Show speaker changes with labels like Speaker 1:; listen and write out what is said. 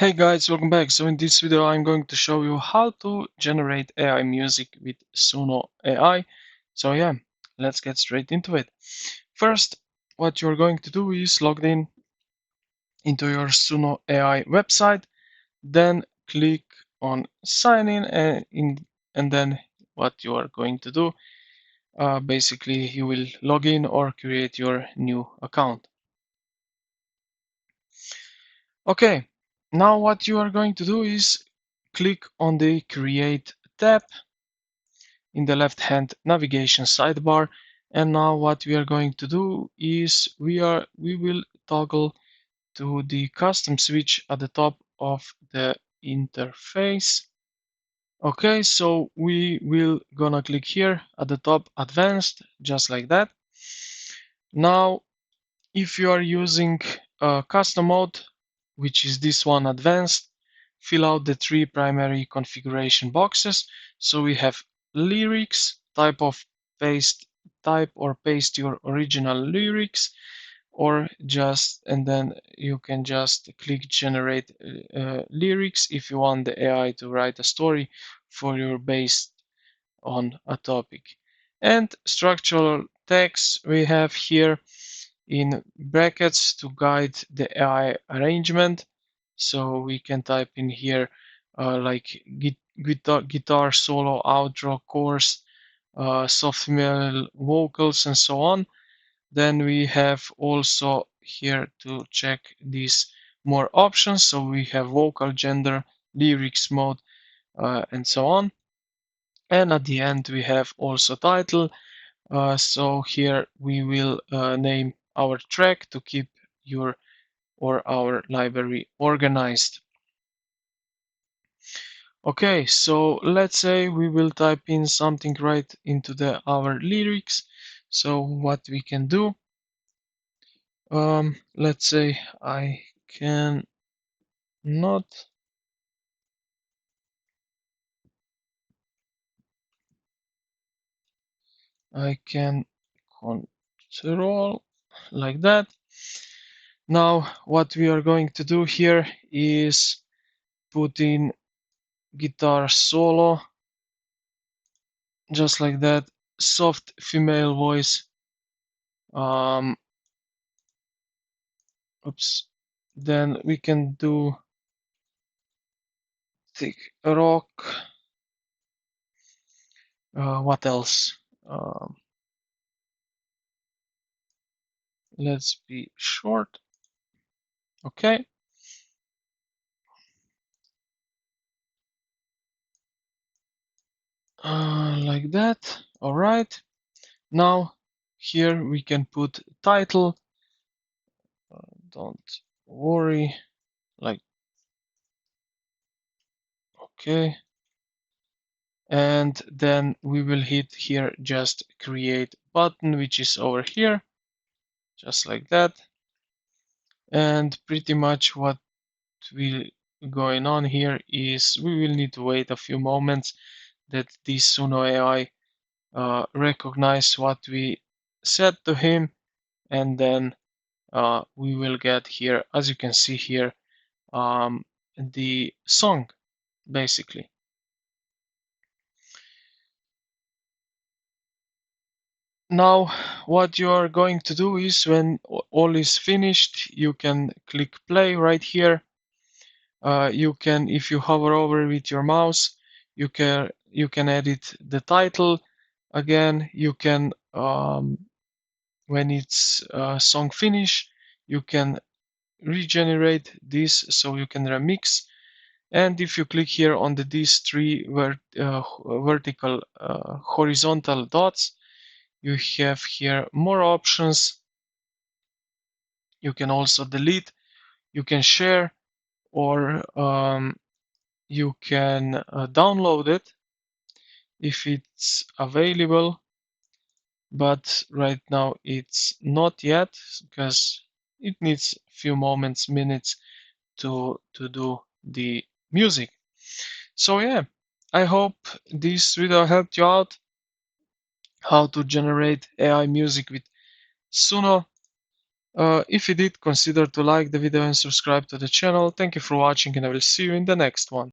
Speaker 1: Hey guys, welcome back. So in this video, I'm going to show you how to generate AI music with Suno AI. So yeah, let's get straight into it. First, what you're going to do is log in into your Suno AI website, then click on sign and then what you are going to do, basically you will log in or create your new account. Okay, now what you are going to do is click on the create tab in the left hand navigation sidebar, and now what we are going to do is we will toggle to the custom switch at the top of the interface. Okay, so we will gonna click here at the top advanced, just like that. Now if you are using custom mode, which is this one advanced, fill out the three primary configuration boxes. So we have lyrics, type or paste your original lyrics, or just and then you can just click generate lyrics if you want the AI to write a story for you based on a topic. And structural text we have here in brackets to guide the AI arrangement. So we can type in here like guitar solo, outro, chorus, soft female vocals, and so on. Then we have also here to check these more options. So we have vocal, gender, lyrics mode, and so on. And at the end, we have also title. So here we will name our track to keep your or our library organized. Okay, so let's say we will type in something right into our lyrics. So what we can do, let's say not, I can control like that. Now what we are going to do here is put in guitar solo, just like that, soft female voice, um, oops, then we can do thick rock, what else, let's be short, okay, like that, all right. Now here we can put title, don't worry, like, okay, and then we will hit here just create button, which is over here, just like that. And pretty much what will going on here is we will need to wait a few moments that this Suno AI recognize what we said to him, and then we will get here, as you can see here, the song basically. Now what you are going to do is when all is finished, you can click play right here. You can, if you hover over with your mouse, you can edit the title. Again, you can when it's song finish, you can regenerate this, so you can remix. And if you click here on these three vertical horizontal dots, you have here more options. You can also delete, you can share, or you can download it if it's available, but right now it's not yet because it needs a few minutes to do the music. So yeah, I hope this video helped you out how to generate AI music with Suno. If you did, consider to like the video and subscribe to the channel. Thank you for watching, and I will see you in the next one.